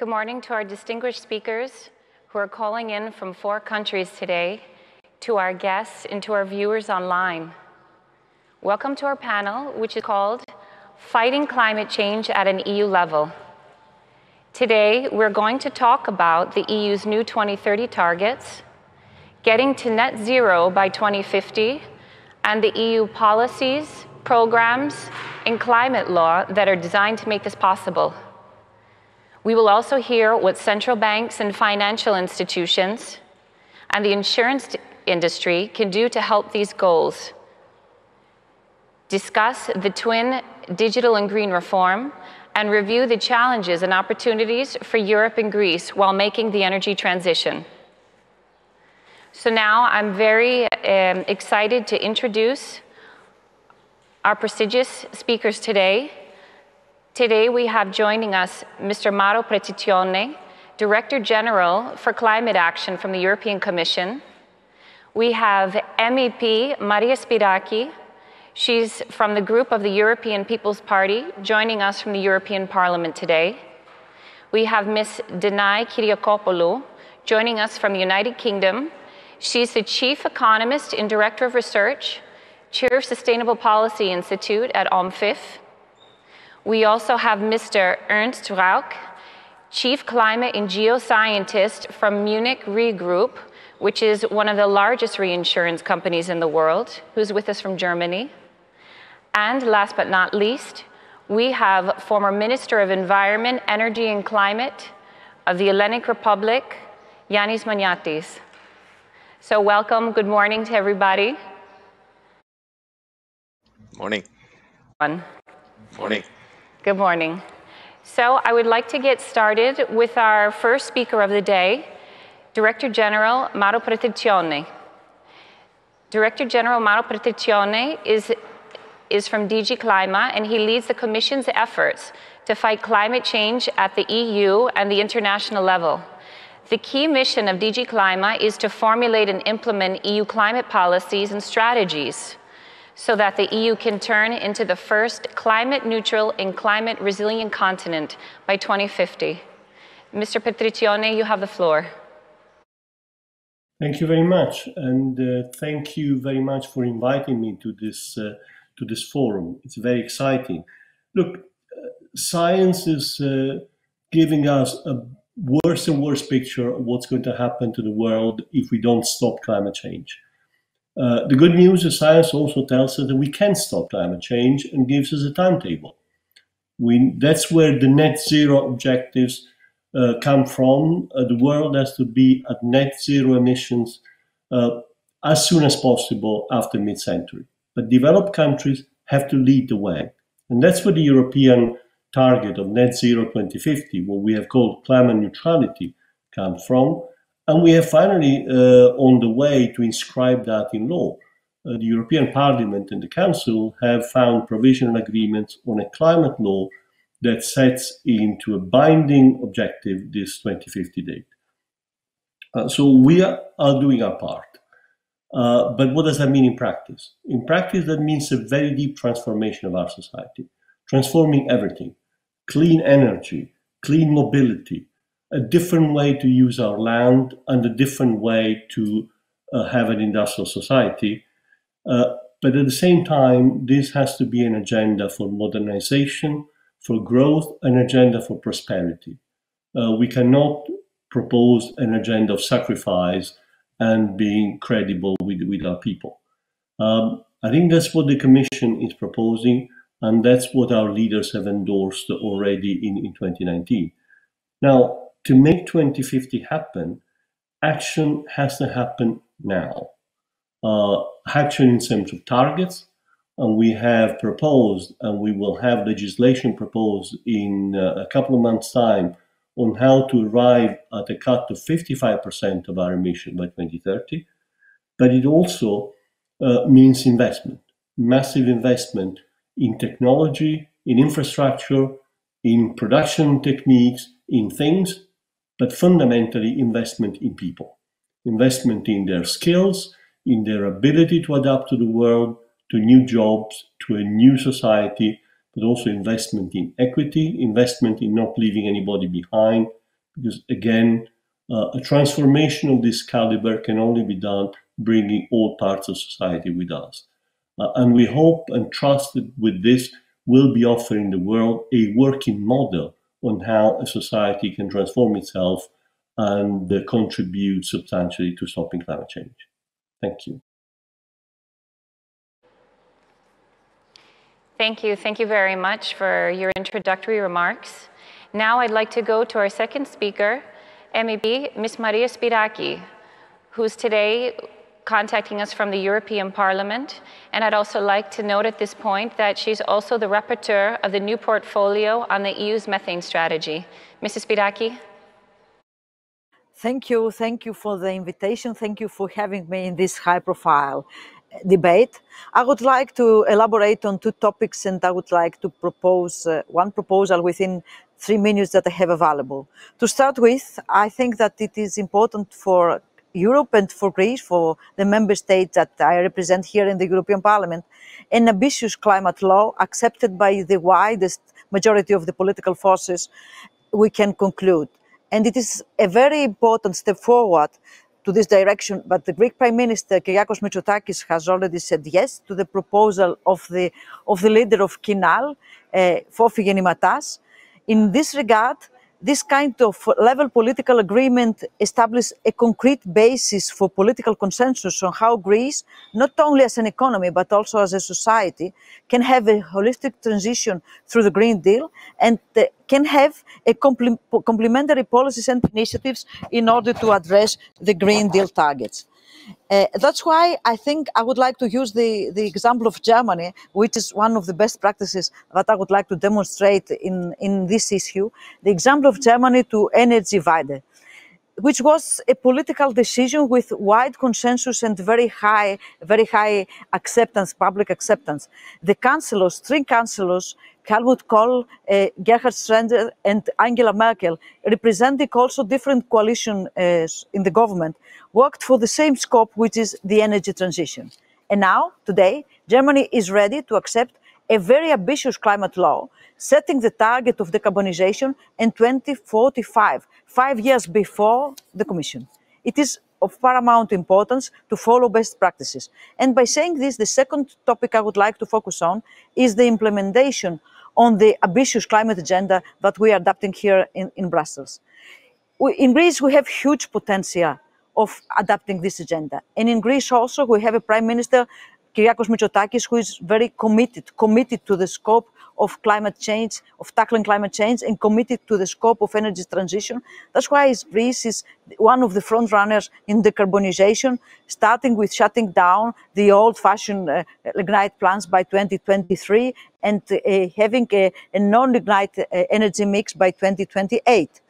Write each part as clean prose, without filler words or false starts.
Good morning to our distinguished speakers who are calling in from 4 countries today, to our guests and to our viewers online. Welcome to our panel, which is called Fighting Climate Change at an EU Level. Today, we're going to talk about the EU's new 2030 targets, getting to net zero by 2050, and the EU policies, programs, and climate law that are designed to make this possible. We will also hear what central banks and financial institutions and the insurance industry can do to help these goals, discuss the twin digital and green reform, and review the challenges and opportunities for Europe and Greece while making the energy transition. So now I'm very excited to introduce our prestigious speakers today. Today we have joining us Mr. Mauro Petriccione, Director General for Climate Action from the European Commission. We have MEP Maria Spyraki. She's from the group of the European People's Party, joining us from the European Parliament today. We have Ms. Danae Kyriakopoulou, joining us from the United Kingdom. She's the Chief Economist and Director of Research, Chair of Sustainable Policy Institute at OMFIF. We also have Mr. Ernst Rauch, Chief Climate and Geoscientist from Munich Re Group, which is one of the largest reinsurance companies in the world, who's with us from Germany. And last but not least, we have former Minister of Environment, Energy and Climate of the Hellenic Republic, Yannis Maniatis. So welcome, good morning to everybody. Morning. Morning. Good morning. So I would like to get started with our first speaker of the day, Director General Mauro Petriccione. Director General Mauro Petriccione is from DG Climate, and he leads the Commission's efforts to fight climate change at the EU and the international level. The key mission of DG Climate is to formulate and implement EU climate policies and strategies so that the EU can turn into the first climate-neutral and climate-resilient continent by 2050. Mr. Petriccione, you have the floor. Thank you very much, and thank you very much for inviting me to this forum. It's very exciting. Look, science is giving us a worse and worse picture of what's going to happen to the world if we don't stop climate change. The good news is science also tells us that we can stop climate change and gives us a timetable. That's where the net zero objectives come from. The world has to be at net zero emissions as soon as possible after mid-century. But developed countries have to lead the way. And that's where the European target of net zero 2050, what we have called climate neutrality, comes from. And we are finally on the way to inscribe that in law. The European Parliament and the Council have found provisional agreements on a climate law that sets into a binding objective this 2050 date. So we are doing our part. But what does that mean in practice? In practice, that means a very deep transformation of our society, transforming everything: clean energy, clean mobility, a different way to use our land, and a different way to have an industrial society. But at the same time, this has to be an agenda for modernization, for growth, an agenda for prosperity. We cannot propose an agenda of sacrifice and being credible with our people. I think that's what the Commission is proposing, and that's what our leaders have endorsed already in 2019. Now, to make 2050 happen, action has to happen now. Action in terms of targets, and we have proposed, and we will have legislation proposed in a couple of months' time on how to arrive at a cut of 55% of our emissions by 2030. But it also means investment, massive investment in technology, in infrastructure, in production techniques, in things, but fundamentally investment in people, investment in their skills, in their ability to adapt to the world, to new jobs, to a new society, but also investment in equity, investment in not leaving anybody behind, because again, a transformation of this caliber can only be done bringing all parts of society with us. And we hope and trust that with this, we'll be offering the world a working model on how a society can transform itself and contribute substantially to stopping climate change. Thank you. Thank you. Thank you very much for your introductory remarks. Now I'd like to go to our second speaker, MEP, Ms. Maria Spyraki, who's today contacting us from the European Parliament. And I'd also like to note at this point that she's also the rapporteur of the new portfolio on the EU's methane strategy. Mrs. Spyraki. Thank you. Thank you for the invitation. Thank you for having me in this high-profile debate. I would like to elaborate on two topics, and I would like to propose one proposal within 3 minutes that I have available. To start with, I think that it is important for Europe and for Greece, for the member states that I represent here in the European Parliament, an ambitious climate law accepted by the widest majority of the political forces we can conclude. And it is a very important step forward to this direction, but the Greek Prime Minister Kyriakopoulou has already said yes to the proposal of the leader of Kinal, Yannis. In this regard, this kind of level political agreement establishes a concrete basis for political consensus on how Greece, not only as an economy but also as a society, can have a holistic transition through the Green Deal and can have a complementary policies and initiatives in order to address the Green Deal targets. That's why I think I would like to use the example of Germany, which is one of the best practices that I would like to demonstrate in this issue, the example of Germany to Energiewende, which was a political decision with wide consensus and very high acceptance, public acceptance. The councillors, 3 councillors, Helmut Kohl, Gerhard Schröder and Angela Merkel, representing also different coalitions in the government, worked for the same scope, which is the energy transition. And now, today, Germany is ready to accept a very ambitious climate law, setting the target of decarbonization in 2045, 5 years before the Commission. It is of paramount importance to follow best practices. And by saying this, the second topic I would like to focus on is the implementation on the ambitious climate agenda that we are adopting here in Brussels. In Greece, we have huge potential of adapting this agenda. And in Greece also, we have a Prime Minister, Kyriakos Mitsotakis, who is very committed to the scope of climate change, of tackling climate change, and committed to the scope of energy transition. That's why Greece is one of the front runners in decarbonization, starting with shutting down the old-fashioned lignite plants by 2023 and having a non-lignite energy mix by 2028.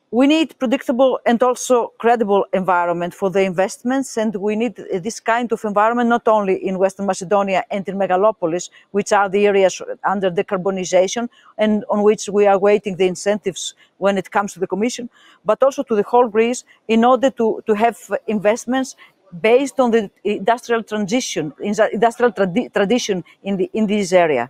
We need predictable and also credible environment for the investments, and we need this kind of environment not only in Western Macedonia and in megalopolis, which are the areas under decarbonization and on which we are waiting the incentives when it comes to the Commission, but also to the whole Greece in order to have investments based on the industrial tradition in this area.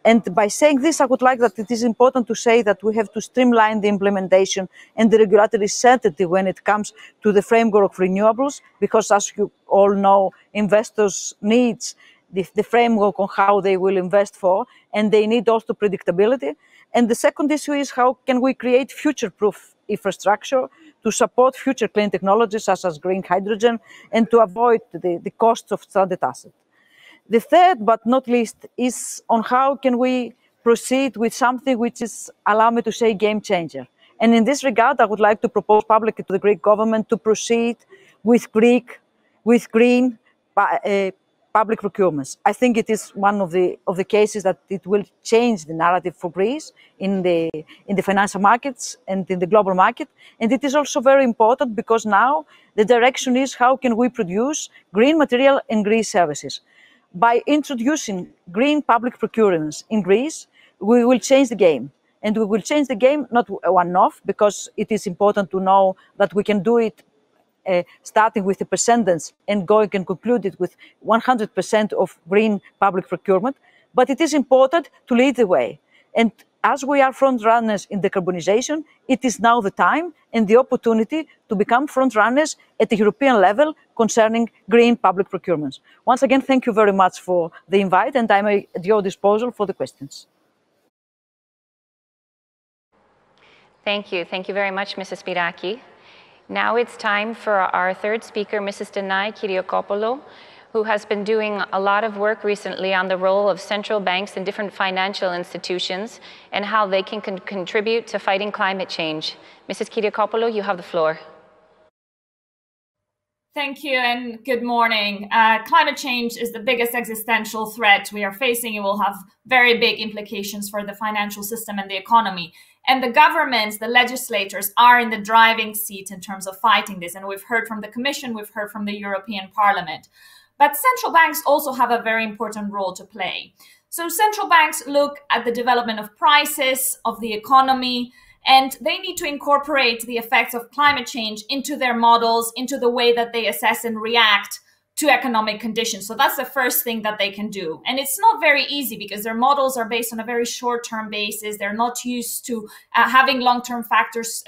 And by saying this, I would like that it is important to say that we have to streamline the implementation and the regulatory certainty when it comes to the framework of renewables, because as you all know, investors need the framework on how they will invest for, and they need also predictability. And the second issue is how can we create future-proof infrastructure to support future clean technologies such as green hydrogen and to avoid the costs of stranded assets. The third, but not least, is on how can we proceed with something which is, allow me to say, game changer. And in this regard, I would like to propose publicly to the Greek government to proceed with green public procurements. I think it is one of the cases that it will change the narrative for Greece in the financial markets and in the global market. And it is also very important because now the direction is how can we produce green material and green services. By introducing green public procurements in Greece, we will change the game. And we will change the game not one-off, because it is important to know that we can do it starting with the percentage and going and conclude it with 100% of green public procurement. But it is important to lead the way. And as we are front runners in decarbonization, it is now the time and the opportunity to become front runners at the European level concerning green public procurements. Once again, thank you very much for the invite, and I'm at your disposal for the questions. Thank you. Thank you very much, Mrs. Spyraki. Now it's time for our third speaker, Mrs. Danae Kyriakopoulou, who has been doing a lot of work recently on the role of central banks and different financial institutions and how they can contribute to fighting climate change. Mrs. Kyriakopoulou, you have the floor. Thank you and good morning. Climate change is the biggest existential threat we are facing. It will have very big implications for the financial system and the economy. And the governments, the legislators are in the driving seat in terms of fighting this. And we've heard from the Commission, we've heard from the European Parliament. But central banks also have a very important role to play. So central banks look at the development of prices, of the economy, and they need to incorporate the effects of climate change into their models, into the way that they assess and react to economic conditions. So that's the first thing that they can do. And it's not very easy because their models are based on a very short-term basis. They're not used to having long-term factors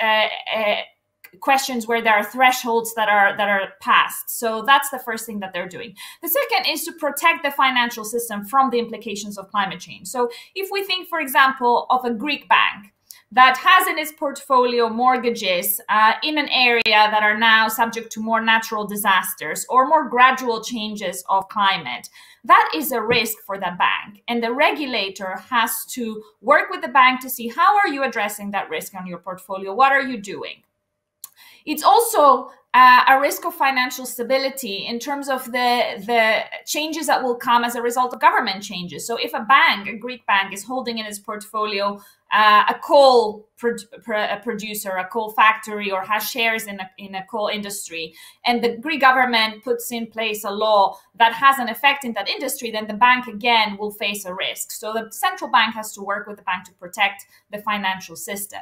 questions where there are thresholds that are passed. So that's the first thing that they're doing. The second is to protect the financial system from the implications of climate change. So if we think, for example, of a Greek bank that has in its portfolio mortgages in an area that are now subject to more natural disasters or more gradual changes of climate, that is a risk for the bank. And the regulator has to work with the bank to see how are you addressing that risk on your portfolio? What are you doing? It's also a risk of financial stability in terms of the changes that will come as a result of government changes. So if a bank, a Greek bank, is holding in its portfolio a coal producer, a coal factory, or has shares in a coal industry, and the Greek government puts in place a law that has an effect in that industry, then the bank again will face a risk. So the central bank has to work with the bank to protect the financial system.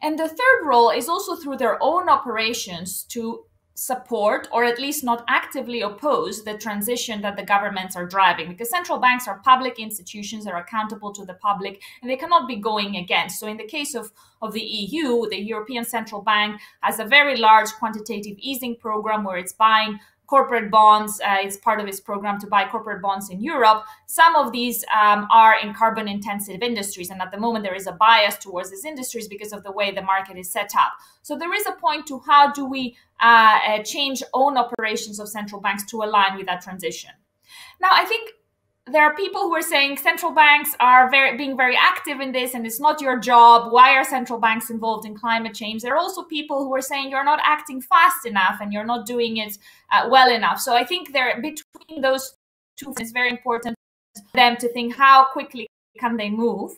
And the third role is also through their own operations to support or at least not actively oppose the transition that the governments are driving, because central banks are public institutions that are accountable to the public and they cannot be going against. So in the case of the EU, the European Central Bank has a very large quantitative easing program where it's buying corporate bonds. It's part of its program to buy corporate bonds in Europe. Some of these are in carbon intensive industries. And at the moment, there is a bias towards these industries because of the way the market is set up. So there is a point to how do we change own operations of central banks to align with that transition. Now, I think there are people who are saying central banks are being very active in this and it's not your job. Why are central banks involved in climate change? There are also people who are saying you're not acting fast enough and you're not doing it well enough. So I think between those two, it's very important for them to think how quickly can they move.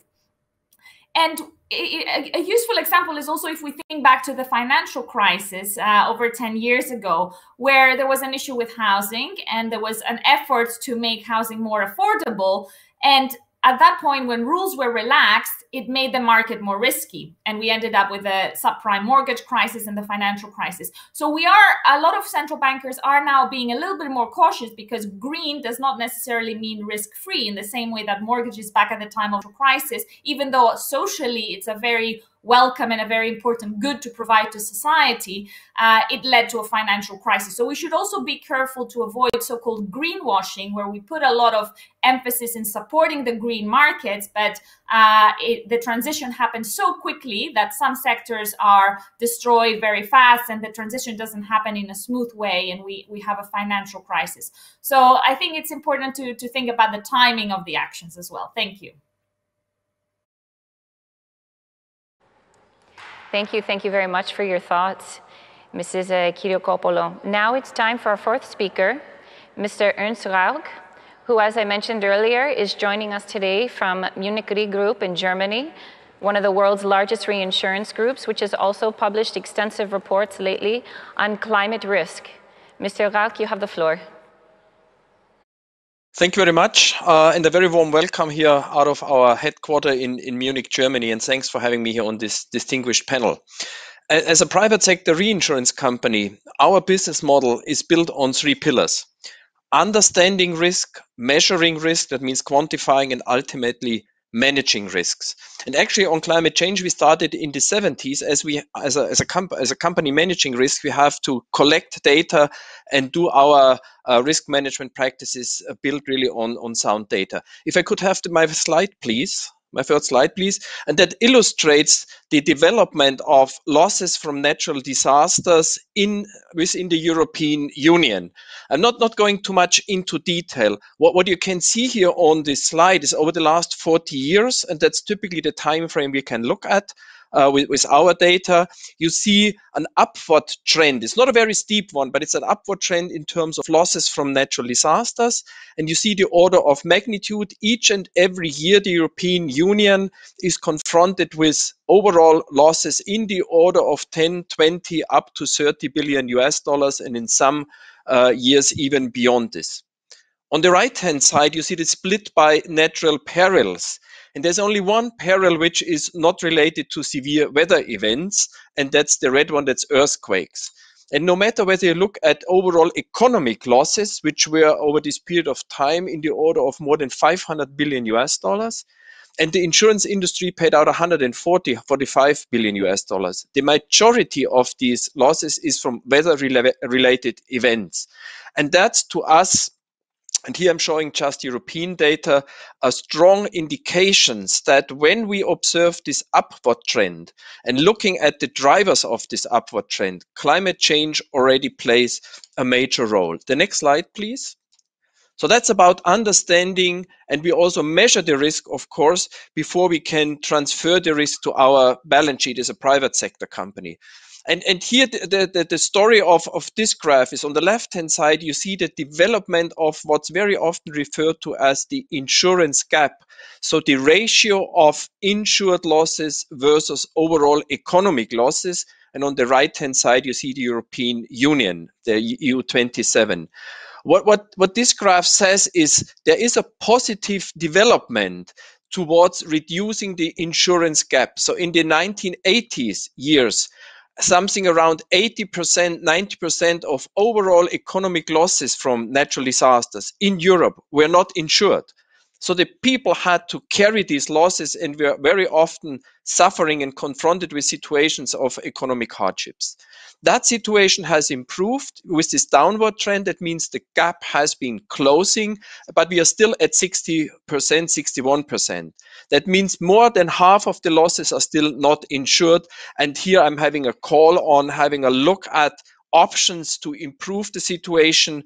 And a useful example is also if we think back to the financial crisis over 10 years ago, where there was an issue with housing and there was an effort to make housing more affordable. And at that point, when rules were relaxed, it made the market more risky. And we ended up with a subprime mortgage crisis and the financial crisis. So a lot of central bankers are now being a little bit more cautious because green does not necessarily mean risk-free in the same way that mortgages back at the time of the crisis, even though socially it's a very welcome and a very important good to provide to society, it led to a financial crisis. So we should also be careful to avoid so-called greenwashing, where we put a lot of emphasis in supporting the green markets, but the transition happens so quickly that some sectors are destroyed very fast and the transition doesn't happen in a smooth way and we have a financial crisis. So I think it's important to think about the timing of the actions as well. Thank you. Thank you. Thank you very much for your thoughts, Mrs. Kyriakopoulou. Now it's time for our fourth speaker, Mr. Ernst Rauch, who, as I mentioned earlier, is joining us today from Munich Re Group in Germany, one of the world's largest reinsurance groups, which has also published extensive reports lately on climate risk. Mr. Rauch, you have the floor. Thank you very much, and a very warm welcome here out of our headquarters in Munich, Germany, and thanks for having me here on this distinguished panel. As a private sector reinsurance company, our business model is built on 3 pillars: understanding risk, measuring risk, that means quantifying and ultimately managing risks. And actually on climate change, we started in the 70s as a company managing risk, we have to collect data and do our risk management practices built really on sound data. If I could have my slide, please. My first slide, please. And that illustrates the development of losses from natural disasters within the European Union. I'm not going too much into detail. What you can see here on this slide is over the last 40 years, and that's typically the time frame we can look at with our data, you see an upward trend. It's not a very steep one, but it's an upward trend in terms of losses from natural disasters. And you see the order of magnitude. Each and every year, the European Union is confronted with overall losses in the order of 10, 20, up to 30 billion US dollars, and in some years even beyond this. On the right-hand side, you see the split by natural perils. And there's only one peril which is not related to severe weather events, and that's the red one, that's earthquakes. And no matter whether you look at overall economic losses, which were over this period of time in the order of more than 500 billion US dollars, and the insurance industry paid out 45 billion US dollars. The majority of these losses is from weather-related events. And that's, to us, and here I'm showing just European data, strong indications that when we observe this upward trend and looking at the drivers of this upward trend, climate change already plays a major role. The next slide, please. So that's about understanding, and we also measure the risk, of course, before we can transfer the risk to our balance sheet as a private sector company. And here the story of this graph is on the left-hand side, you see the development of what's very often referred to as the insurance gap. So the ratio of insured losses versus overall economic losses. And on the right-hand side, you see the European Union, the EU 27. What this graph says is there is a positive development towards reducing the insurance gap. So in the 1980s years, something around 80%, 90% of overall economic losses from natural disasters in Europe were not insured. So the people had to carry these losses and were very often suffering and confronted with situations of economic hardships. That situation has improved with this downward trend. That means the gap has been closing, but we are still at 60%, 61%. That means more than half of the losses are still not insured. And here I'm having a call on having a look at options to improve the situation.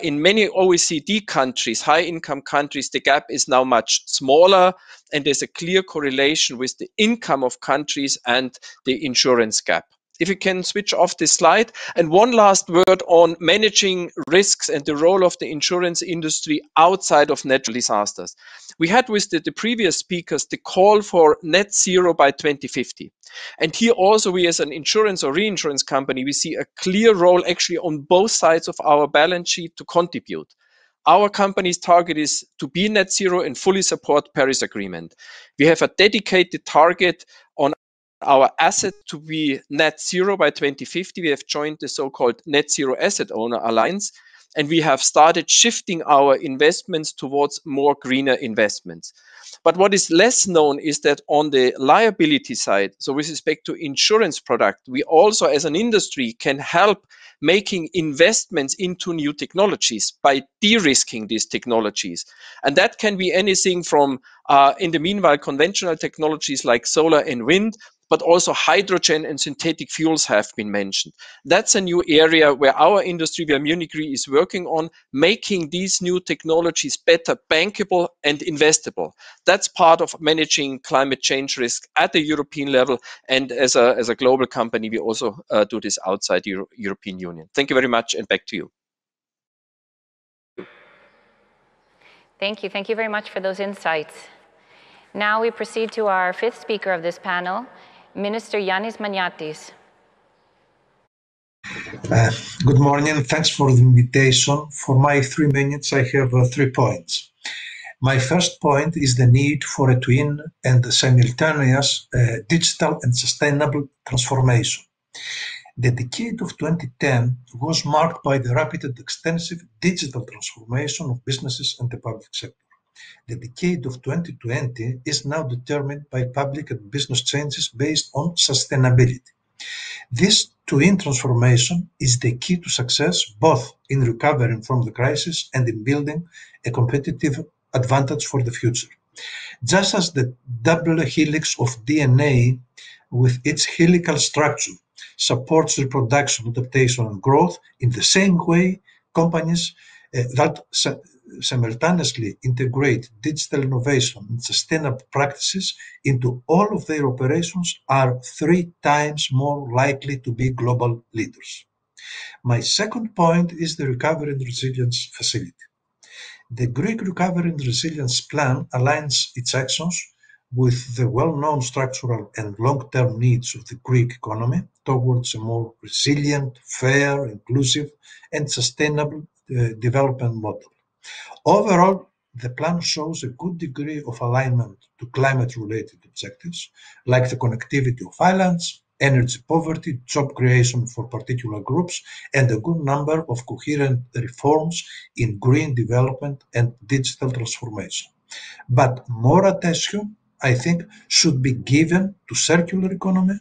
In many OECD countries, high-income countries, the gap is now much smaller, and there's a clear correlation with the income of countries and the insurance gap. If you can switch off this slide. And one last word on managing risks and the role of the insurance industry outside of natural disasters. We had with the previous speakers the call for net zero by 2050. And here also we as an insurance or reinsurance company, we see a clear role actually on both sides of our balance sheet to contribute. Our company's target is to be net zero and fully support Paris Agreement. We have a dedicated target on our asset to be net zero by 2050. We have joined the so-called Net Zero Asset Owner Alliance, and we have started shifting our investments towards more greener investments. But what is less known is that on the liability side, so with respect to insurance product, we also as an industry can help making investments into new technologies by de-risking these technologies. And that can be anything from, in the meanwhile, conventional technologies like solar and wind, but also hydrogen and synthetic fuels have been mentioned. That's a new area where our industry, where Munich Re is working on, making these new technologies better bankable and investable. That's part of managing climate change risk at the European level, and as a global company, we also do this outside the European Union. Thank you very much, and back to you. Thank you. Thank you very much for those insights. Now we proceed to our fifth speaker of this panel, Minister Yannis Maniatis. Good morning. Thanks for the invitation. For my 3 minutes, I have 3 points. My first point is the need for a twin and simultaneous digital and sustainable transformation. The decade of 2010 was marked by the rapid and extensive digital transformation of businesses and the public sector. The decade of 2020 is now determined by public and business changes based on sustainability. This twin transformation is the key to success both in recovering from the crisis and in building a competitive advantage for the future. Just as the double helix of DNA with its helical structure supports reproduction, adaptation, and growth, in the same way, companies that simultaneously integrate digital innovation and sustainable practices into all of their operations are 3 times more likely to be global leaders. My second point is the Recovery and Resilience Facility. The Greek Recovery and Resilience Plan aligns its actions with the well-known structural and long-term needs of the Greek economy towards a more resilient, fair, inclusive, and sustainable development model. Overall, the plan shows a good degree of alignment to climate-related objectives, like the connectivity of islands, energy poverty, job creation for particular groups, and a good number of coherent reforms in green development and digital transformation. But more attention, I think, should be given to circular economy,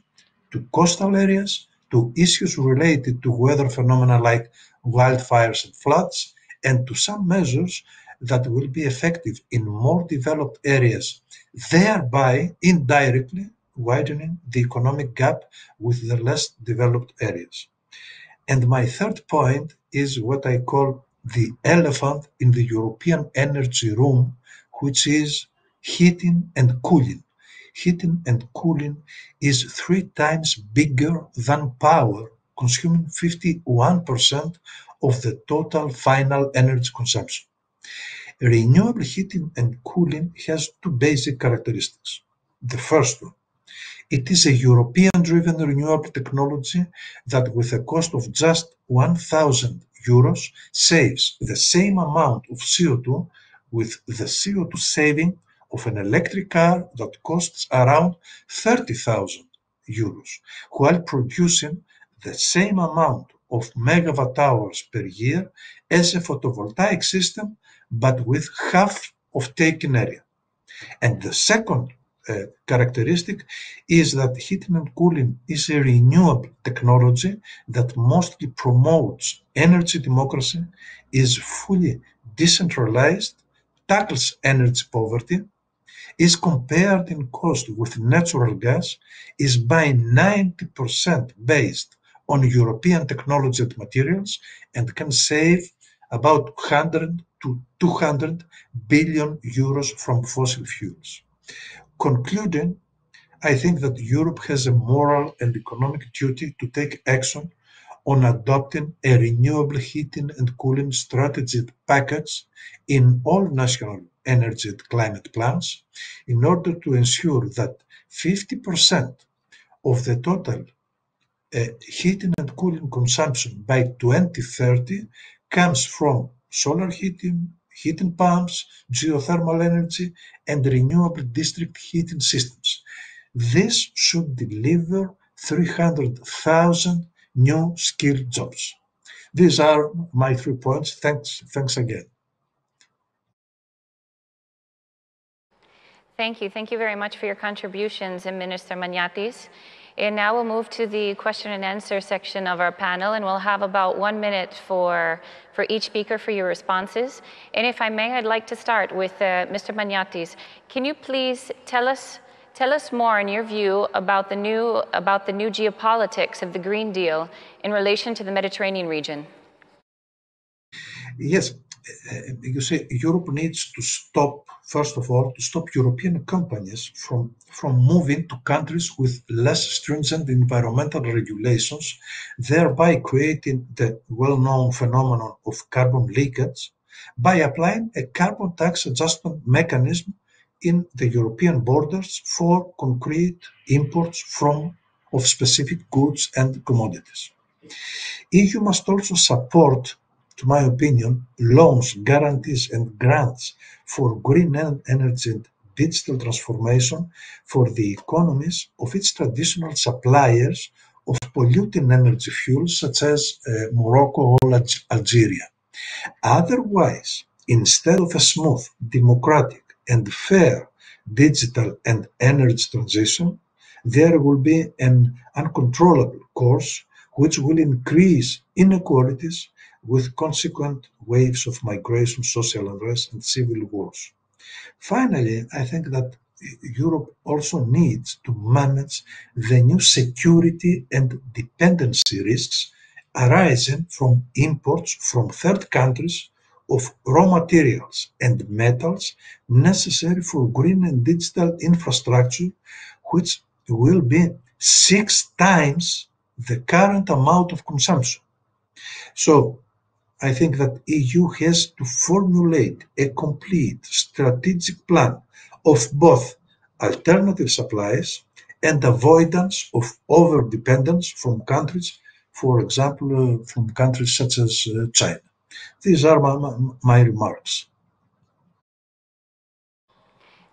to coastal areas, to issues related to weather phenomena like wildfires and floods, and to some measures that will be effective in more developed areas, thereby indirectly widening the economic gap with the less developed areas. And my third point is what I call the elephant in the European energy room, which is heating and cooling. Heating and cooling is 3 times bigger than power, consuming 51% of the total final energy consumption. Renewable heating and cooling has 2 basic characteristics. The first one, it is a European-driven renewable technology that with a cost of just 1,000 euros saves the same amount of CO2 with the CO2 saving of an electric car that costs around 30,000 euros, while producing the same amount of megawatt hours per year as a photovoltaic system, but with half of taken area. And the second characteristic is that heating and cooling is a renewable technology that mostly promotes energy democracy, is fully decentralized, tackles energy poverty, is compared in cost with natural gas, is by 90% based on European technology and materials, and can save about 100 to 200 billion euros from fossil fuels. Concluding, I think that Europe has a moral and economic duty to take action on adopting a renewable heating and cooling strategy package in all national energy and climate plans in order to ensure that 50% of the total heating and cooling consumption by 2030 comes from solar heating, heating pumps, geothermal energy, and renewable district heating systems. This should deliver 300,000 new skilled jobs. These are my 3 points. Thanks again. Thank you. Thank you very much for your contributions, Minister Maniatis. And now we'll move to the question and answer section of our panel, and we'll have about 1 minute for each speaker for your responses. And if I may, I'd like to start with Mr. Maniatis. Can you please tell us more in your view about the new geopolitics of the Green Deal in relation to the Mediterranean region? Yes, you see, Europe needs to stop, first of all, to stop European companies from moving to countries with less stringent environmental regulations, thereby creating the well-known phenomenon of carbon leakage by applying a carbon tax adjustment mechanism in the European borders for concrete imports of specific goods and commodities. EU must also support, to my opinion, loans, guarantees and grants for green energy and digital transformation for the economies of its traditional suppliers of polluting energy fuels such as Morocco or Algeria. Otherwise, instead of a smooth, democratic, and fair digital and energy transition, there will be an uncontrollable course which will increase inequalities with consequent waves of migration, social unrest, and civil wars. Finally, I think that Europe also needs to manage the new security and dependency risks arising from imports from third countries of raw materials and metals necessary for green and digital infrastructure, which will be 6 times the current amount of consumption. So I think that EU has to formulate a complete strategic plan of both alternative supplies and avoidance of over-dependence from countries, for example, from countries such as China. These are my remarks.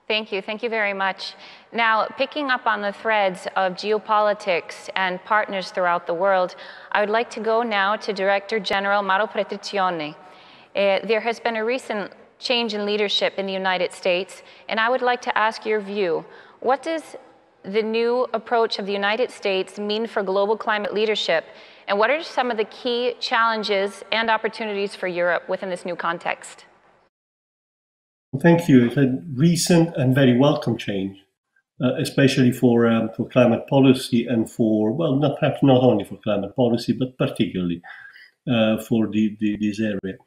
Thank you. Thank you very much. Now, picking up on the threads of geopolitics and partners throughout the world, I would like to go now to Director General Mauro Petriccione. There has been a recent change in leadership in the United States, and I would like to ask your view. What does the new approach of the United States mean for global climate leadership, and what are some of the key challenges and opportunities for Europe within this new context? Thank you. It's a recent and very welcome change, especially for climate policy and for, well, perhaps not only for climate policy, but particularly for this area.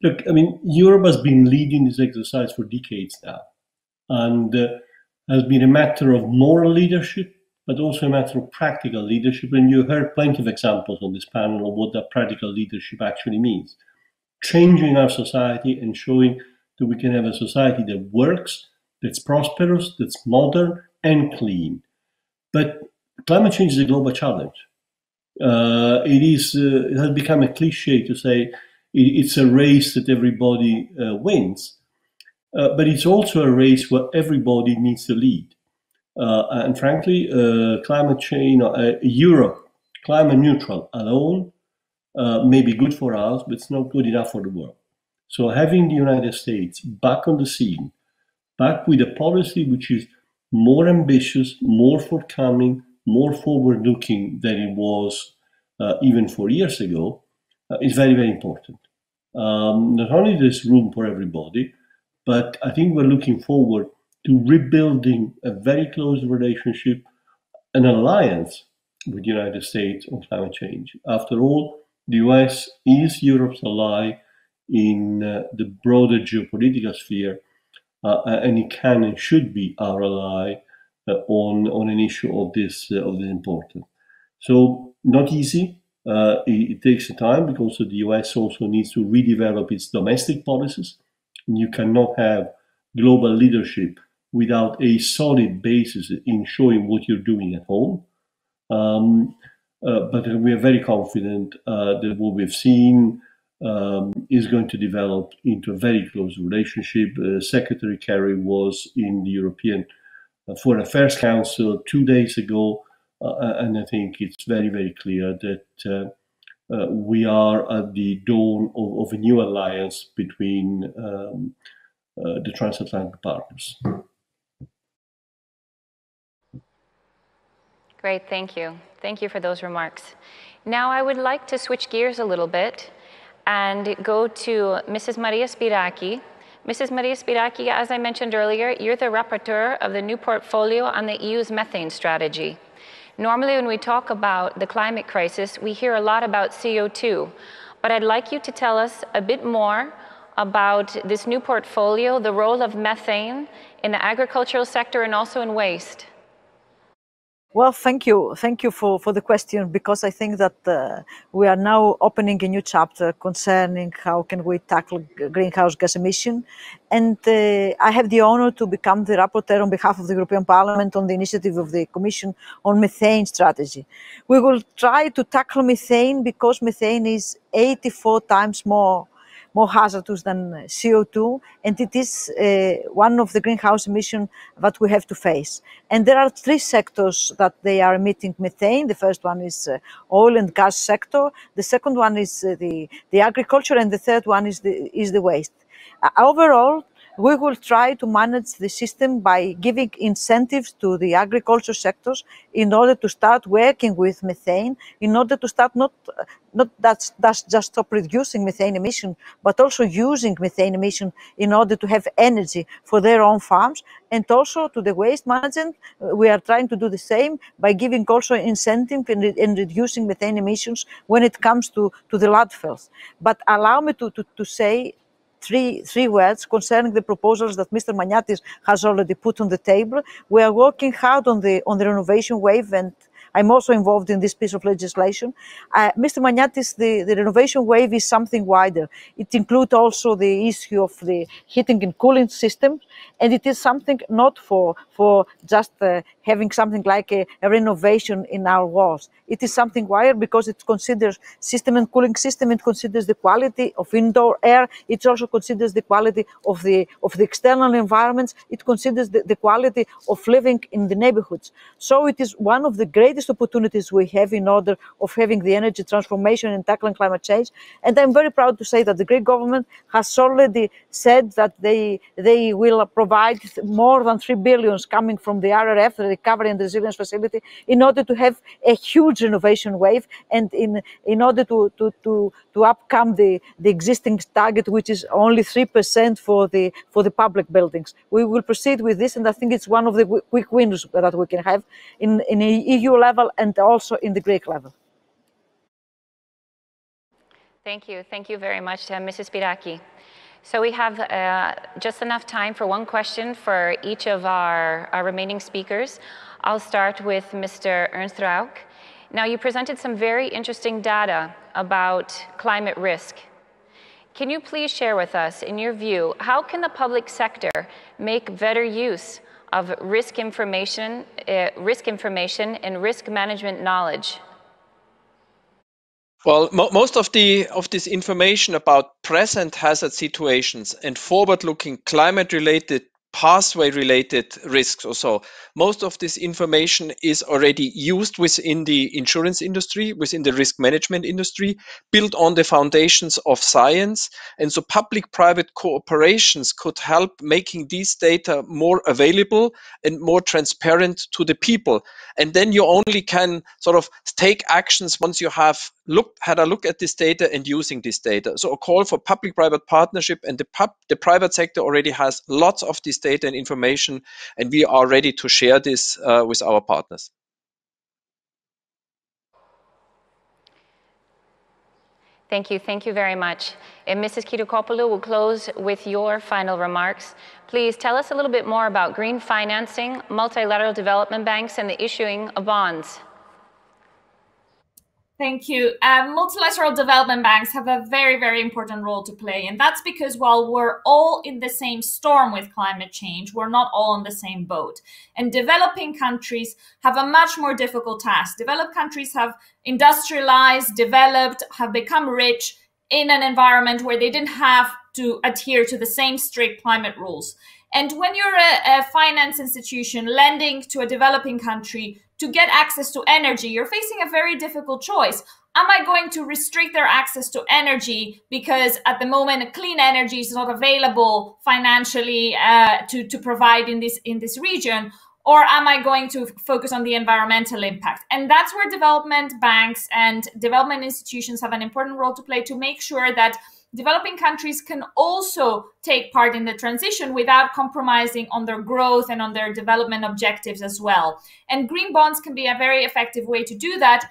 Look, I mean, Europe has been leading this exercise for decades now, and has been a matter of moral leadership, but also a matter of practical leadership. And you heard plenty of examples on this panel of what that practical leadership actually means. Changing our society and showing that we can have a society that works, that's prosperous, that's modern and clean. But climate change is a global challenge. It has become a cliche to say it's a race that everybody wins, but it's also a race where everybody needs to lead. And frankly, climate change, Europe, climate neutral alone may be good for us, but it's not good enough for the world. So having the United States back on the scene, back with a policy which is more ambitious, more forthcoming, more forward-looking than it was even 4 years ago, is very, very important. Not only there's room for everybody, but I think we're looking forward to rebuilding a very close relationship, an alliance with the United States on climate change. After all, the US is Europe's ally in the broader geopolitical sphere, and it can and should be our ally on an issue of this importance. So not easy. It takes time because the US also needs to redevelop its domestic policies. You cannot have global leadership without a solid basis in showing what you're doing at home. But we are very confident that what we've seen is going to develop into a very close relationship. Secretary Kerry was in the European Foreign Affairs Council 2 days ago, and I think it's very, very clear that we are at the dawn of a new alliance between the transatlantic partners. Great, thank you. Thank you for those remarks. Now I would like to switch gears a little bit and go to Mrs. Maria Spyraki. Mrs. Maria Spyraki, as I mentioned earlier, you're the rapporteur of the new portfolio on the EU's methane strategy. Normally when we talk about the climate crisis, we hear a lot about CO2, but I'd like you to tell us a bit more about this new portfolio, the role of methane in the agricultural sector and also in waste. Well, thank you. Thank you for the question, because I think that we are now opening a new chapter concerning how can we tackle greenhouse gas emission. And I have the honor to become the rapporteur on behalf of the European Parliament on the initiative of the Commission on methane strategy. We will try to tackle methane because methane is 84 times more hazardous than CO2, and it is one of the greenhouse emissions that we have to face. And there are 3 sectors that they are emitting methane. The first one is oil and gas sector. The second one is the agriculture, and the third one is the waste. Overall, we will try to manage the system by giving incentives to the agriculture sectors in order to start working with methane, in order to start not that's just stop reducing methane emission, but also using methane emission in order to have energy for their own farms. And also to the waste management, we are trying to do the same by giving also incentive in reducing methane emissions when it comes to the landfills. But allow me to say three words concerning the proposals that Mr. Maniatis has already put on the table. We are working hard on the renovation wave, and I'm also involved in this piece of legislation. Mr. Maniatis, the renovation wave is something wider. It includes also the issue of the heating and cooling systems, and it is something not for just having something like a renovation in our walls. It is something wider because it considers system and cooling system, it considers the quality of indoor air, it also considers the quality of the external environments, it considers the quality of living in the neighborhoods. So it is one of the greatest opportunities we have in order of having the energy transformation and tackling climate change. And I'm very proud to say that the Greek government has already said that they will provide more than 3 billion coming from the RRF, the Recovery and Resilience Facility, in order to have a huge renovation wave and in order to upcome the existing target, which is only 3% for the public buildings. We will proceed with this, and I think it's one of the quick wins that we can have in the EU level and also in the Greek level. Thank you very much, Mrs. Spyraki. So we have just enough time for one question for each of our remaining speakers. I'll start with Mr. Ernst Rauch. Now, you presented some very interesting data about climate risk. Can you please share with us, in your view, how can the public sector make better use of risk information and risk management knowledge? Well, most of this information about present hazard situations and forward-looking climate-related, pathway-related risks or so, most of this information is already used within the insurance industry, within the risk management industry, built on the foundations of science. And so public-private cooperations could help making these data more available and more transparent to the people. And then you only can sort of take actions once you have had a look at this data and using this data. So a call for public-private partnership, and the private sector already has lots of this data and information, and we are ready to share this with our partners. Thank you very much. And Mrs. Kyriakopoulou, we'll close with your final remarks. Please tell us a little bit more about green financing, multilateral development banks, and the issuing of bonds. Thank you. Multilateral development banks have a very, very important role to play. And that's because while we're all in the same storm with climate change, we're not all in the same boat. And developing countries have a much more difficult task. Developed countries have industrialized, developed, have become rich in an environment where they didn't have to adhere to the same strict climate rules. And when you're a finance institution lending to a developing country to get access to energy, you're facing a very difficult choice. Am I going to restrict their access to energy because at the moment clean energy is not available financially to provide in this region? Or am I going to focus on the environmental impact? And that's where development banks and development institutions have an important role to play to make sure that developing countries can also take part in the transition without compromising on their growth and on their development objectives as well. And green bonds can be a very effective way to do that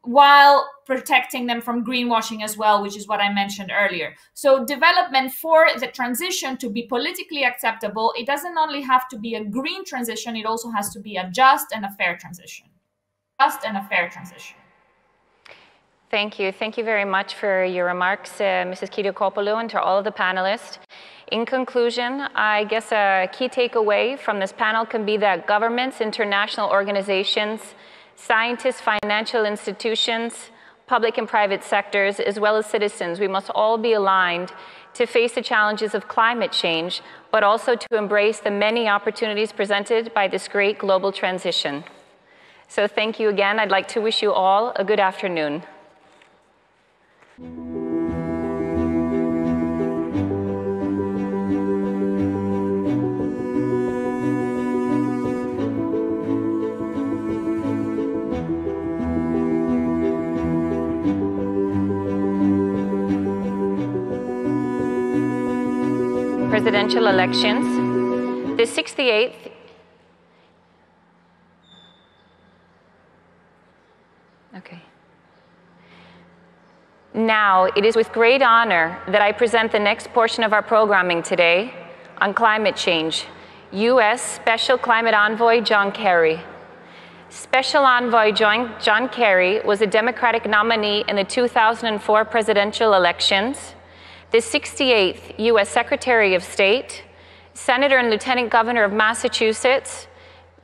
while protecting them from greenwashing as well, which is what I mentioned earlier. So development for the transition to be politically acceptable, it doesn't only have to be a green transition, it also has to be a just and a fair transition. Just and a fair transition. Thank you very much for your remarks, Mrs. Kyriakopoulou, and to all of the panelists. In conclusion, I guess a key takeaway from this panel can be that governments, international organizations, scientists, financial institutions, public and private sectors, as well as citizens, we must all be aligned to face the challenges of climate change, but also to embrace the many opportunities presented by this great global transition. So thank you again. I'd like to wish you all a good afternoon. presidential elections, the 68th Now, it is with great honor that I present the next portion of our programming today on climate change. U.S. Special Climate Envoy John Kerry. Special Envoy John Kerry was a Democratic nominee in the 2004 presidential elections, the 68th U.S. Secretary of State, Senator and Lieutenant Governor of Massachusetts,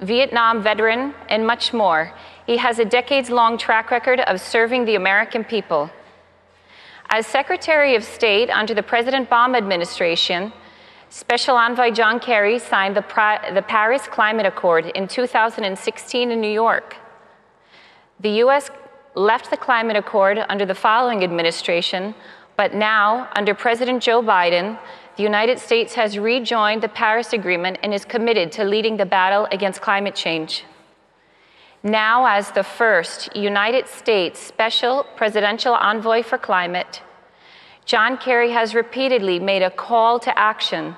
Vietnam veteran, and much more. He has a decades-long track record of serving the American people. As Secretary of State under the President Obama administration, Special Envoy John Kerry signed the Paris Climate Accord in 2016 in New York. The U.S. left the climate accord under the following administration, but now, under President Joe Biden, the United States has rejoined the Paris Agreement and is committed to leading the battle against climate change. Now, as the first United States Special Presidential Envoy for Climate, John Kerry has repeatedly made a call to action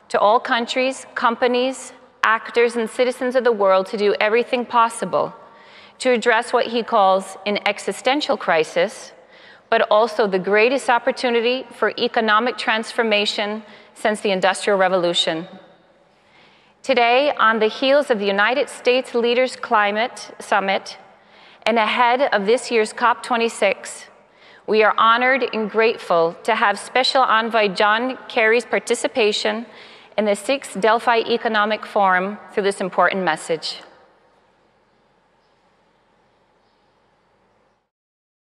to all countries, companies, actors, and citizens of the world to do everything possible to address what he calls an existential crisis, but also the greatest opportunity for economic transformation since the Industrial Revolution. Today, on the heels of the United States Leaders Climate Summit and ahead of this year's COP26, we are honored and grateful to have Special Envoy John Kerry's participation in the 6th Delphi Economic Forum through this important message.